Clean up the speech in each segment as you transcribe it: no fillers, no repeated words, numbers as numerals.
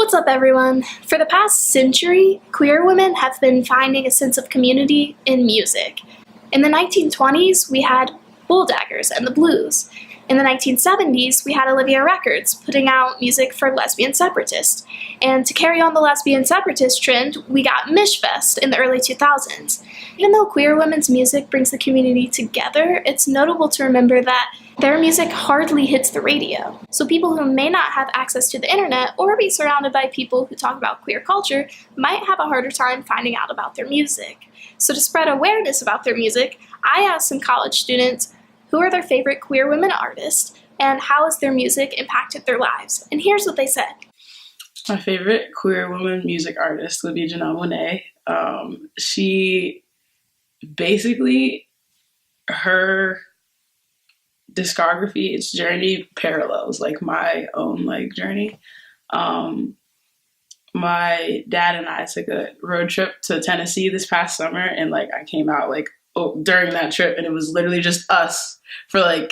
What's up, everyone? For the past century, queer women have been finding a sense of community in music. In the 1920s, we had Bulldaggers and the Blues. In the 1970s, we had Olivia Records putting out music for lesbian separatists. And to carry on the lesbian separatist trend, we got Mishfest in the early 2000s. Even though queer women's music brings the community together, it's notable to remember that their music hardly hits the radio. So people who may not have access to the internet or be surrounded by people who talk about queer culture might have a harder time finding out about their music. So to spread awareness about their music, I asked some college students who are their favorite queer women artists and how has their music impacted their lives. And here's what they said. My favorite queer woman music artist would be Janelle Monáe. She basically, her discography, its journey parallels like my own journey. My dad and I took a road trip to Tennessee this past summer, and I came out during that trip, and it was literally just us for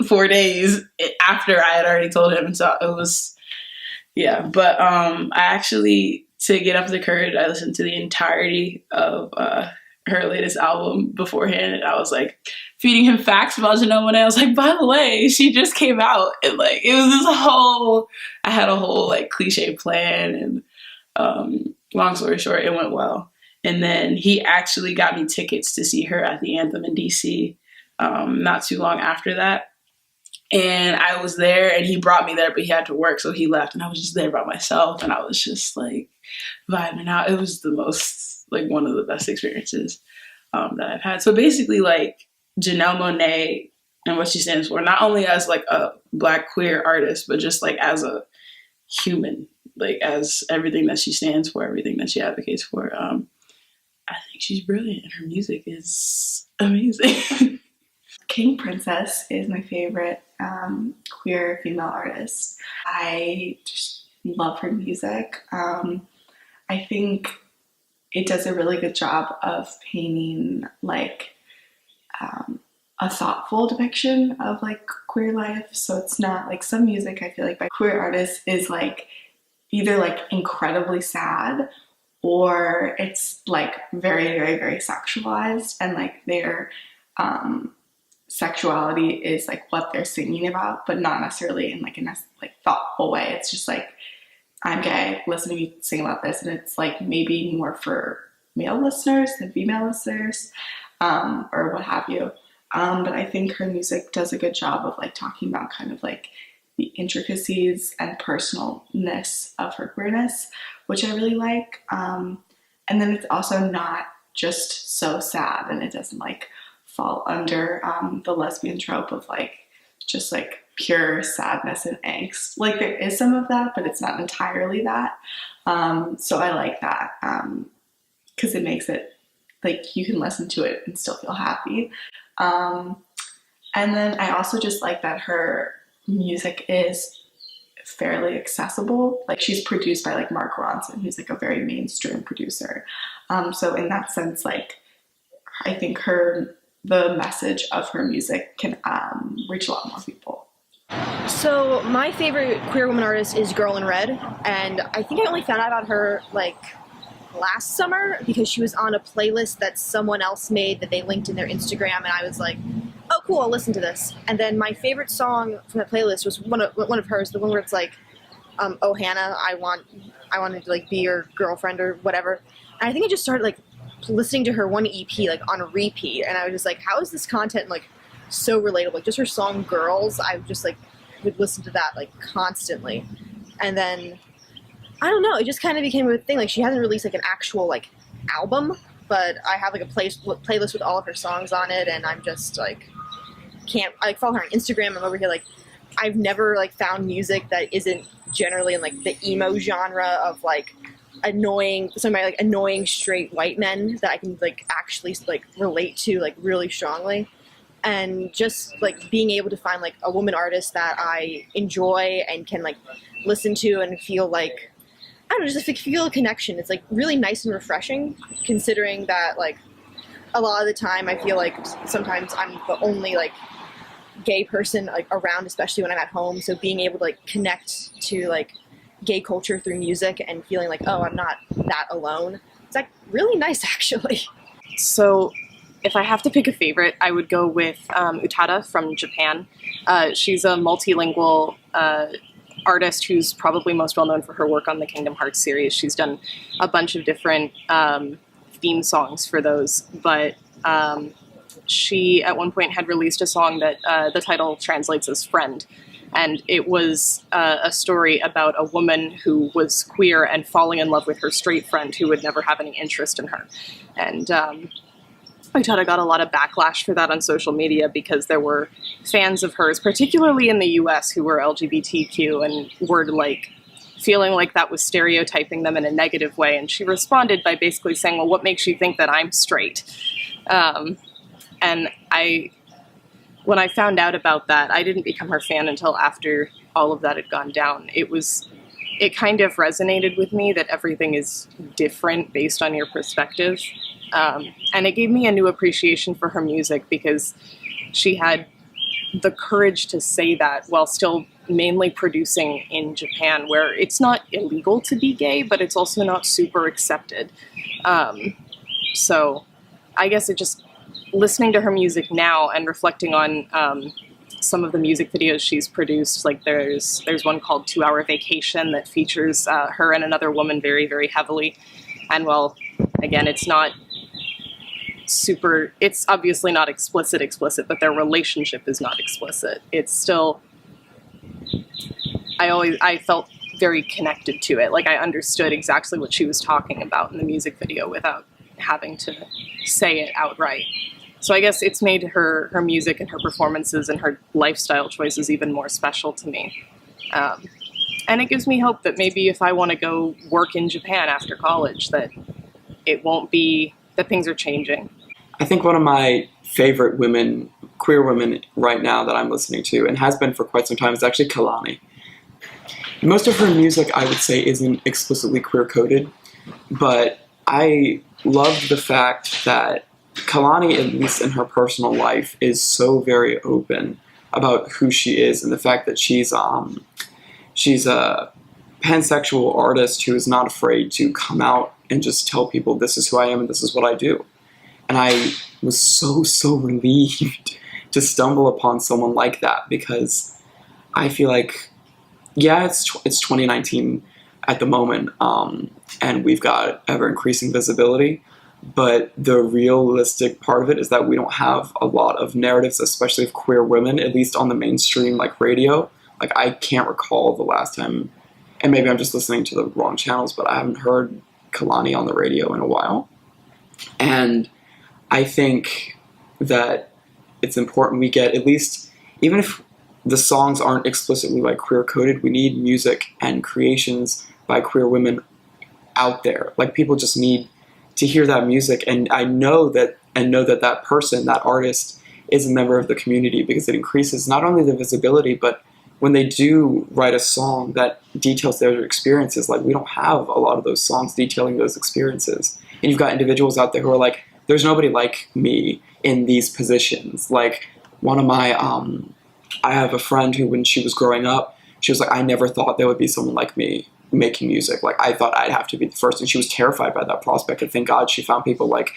4 days after I had already told him. And so it was, yeah. But I actually, to get up the courage, I listened to the entirety of her latest album beforehand, and I was feeding him facts about Janelle Monáe. I was by the way, she just came out, and it was this whole, I had a whole cliche plan, and long story short, it went well. And then he actually got me tickets to see her at the Anthem in DC not too long after that. And I was there, and he brought me there, but he had to work, so he left, and I was just there by myself, and I was just vibing out. It was the most one of the best experiences that I've had. So basically, Janelle Monáe and what she stands for, not only as a Black queer artist, but just as a human, as everything that she stands for, everything that she advocates for. I think she's brilliant, and her music is amazing. King Princess is my favorite queer female artist. I just love her music. I think it does a really good job of painting a thoughtful depiction of queer life. So it's not some music I feel by queer artists is either incredibly sad, or it's very, very, very sexualized, and their sexuality is what they're singing about, but not necessarily in a thoughtful way. It's just I'm gay, listen to me sing about this, and it's maybe more for male listeners than female listeners, or what have you. But I think her music does a good job of talking about kind of the intricacies and personalness of her queerness, which I really like. And then it's also not just so sad, and it doesn't fall under the lesbian trope of just pure sadness and angst. There is some of that, but it's not entirely that. So I like that because it makes it you can listen to it and still feel happy. And then I also just like that her music is fairly accessible. She's produced by Mark Ronson, who's a very mainstream producer. So in that sense, I think the message of her music can reach a lot more people. So my favorite queer woman artist is Girl in Red, and I think I only found out about her last summer because she was on a playlist that someone else made that they linked in their Instagram, and I was oh cool, I'll listen to this. And then my favorite song from that playlist was one of hers, the one where it's oh Hannah, I wanted to be your girlfriend or whatever. And I think I just started listening to her one EP on a repeat, and I was just how is this content so relatable? Just her song Girls, I just would listen to that constantly. And then I don't know, it just kind of became a thing. She hasn't released an actual album, but I have a playlist with all of her songs on it, and I'm just can't, I follow her on Instagram. I'm over here I've never found music that isn't generally in the emo genre of annoying, some of my annoying straight white men that I can actually relate to really strongly. And just being able to find a woman artist that I enjoy and can listen to and feel I don't know, just feel a connection. It's really nice and refreshing, considering that a lot of the time I feel sometimes I'm the only gay person around, especially when I'm at home. So being able to connect to gay culture through music and feeling like, oh, I'm not that alone. It's like really nice, actually. So if I have to pick a favorite, I would go with Utada from Japan. She's a multilingual artist who's probably most well known for her work on the Kingdom Hearts series. She's done a bunch of different theme songs for those, but she at one point had released a song that the title translates as friend. And it was a story about a woman who was queer and falling in love with her straight friend who would never have any interest in her. And Utada got a lot of backlash for that on social media because there were fans of hers, particularly in the US, who were LGBTQ and were like feeling like that was stereotyping them in a negative way. And she responded by basically saying, well, what makes you think that I'm straight? And when I found out about that, I didn't become her fan until after all of that had gone down. It kind of resonated with me that everything is different based on your perspective. And it gave me a new appreciation for her music because she had the courage to say that while still mainly producing in Japan, where it's not illegal to be gay, but it's also not super accepted. So I guess listening to her music now and reflecting on some of the music videos she's produced, like there's one called 2 Hour Vacation that features her and another woman very, very heavily. And while, again, it's obviously not explicit, but their relationship is not explicit. It's still, I felt very connected to it. Like I understood exactly what she was talking about in the music video without having to say it outright. So I guess it's made her music and her performances and her lifestyle choices even more special to me. And it gives me hope that maybe if I want to go work in Japan after college, that it won't be, that things are changing. I think one of my favorite queer women right now that I'm listening to, and has been for quite some time, is actually Kehlani. Most of her music, I would say, isn't explicitly queer-coded, but I love the fact that Kehlani, at least in her personal life, is so very open about who she is and the fact that she's a pansexual artist who is not afraid to come out and just tell people this is who I am and this is what I do. And I was so relieved to stumble upon someone like that because I feel like, yeah, it's 2019 at the moment, and we've got ever-increasing visibility. But the realistic part of it is that we don't have a lot of narratives, especially of queer women, at least on the mainstream, like radio. Like, I can't recall the last time, and maybe I'm just listening to the wrong channels, but I haven't heard Kehlani on the radio in a while. And I think that it's important we get, at least, even if the songs aren't explicitly like queer-coded, we need music and creations by queer women out there. Like, people just need to hear that music, and I know that that person, that artist, is a member of the community because it increases not only the visibility, but when they do write a song that details their experiences, like we don't have a lot of those songs detailing those experiences. And you've got individuals out there who are like, there's nobody like me in these positions. Like one of my, I have a friend who, when she was growing up, she was like, I never thought there would be someone like me making music. Like, I thought I'd have to be the first, and she was terrified by that prospect. And thank God she found people like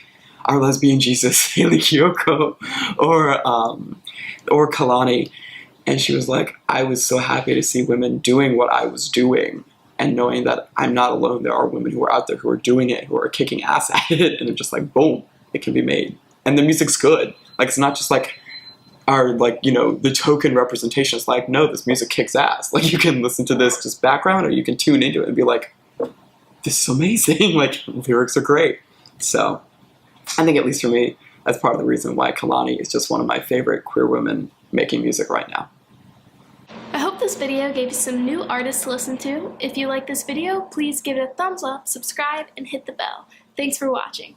our lesbian Jesus, Hayley Kiyoko, or Kehlani. And she was like, I was so happy to see women doing what I was doing, and knowing that I'm not alone. There are women who are out there who are doing it, who are kicking ass at it, and they're just like, boom, it can be made. And the music's good. Like, it's not just like our, like, you know, the token representation. It's like, no, this music kicks ass. Like, you can listen to this just background, or you can tune into it and be like, this is amazing. Like, lyrics are great. So I think, at least for me, that's part of the reason why Kehlani is just one of my favorite queer women making music right now. I hope this video gave you some new artists to listen to. If you like this video, please give it a thumbs up, subscribe, and hit the bell. Thanks for watching.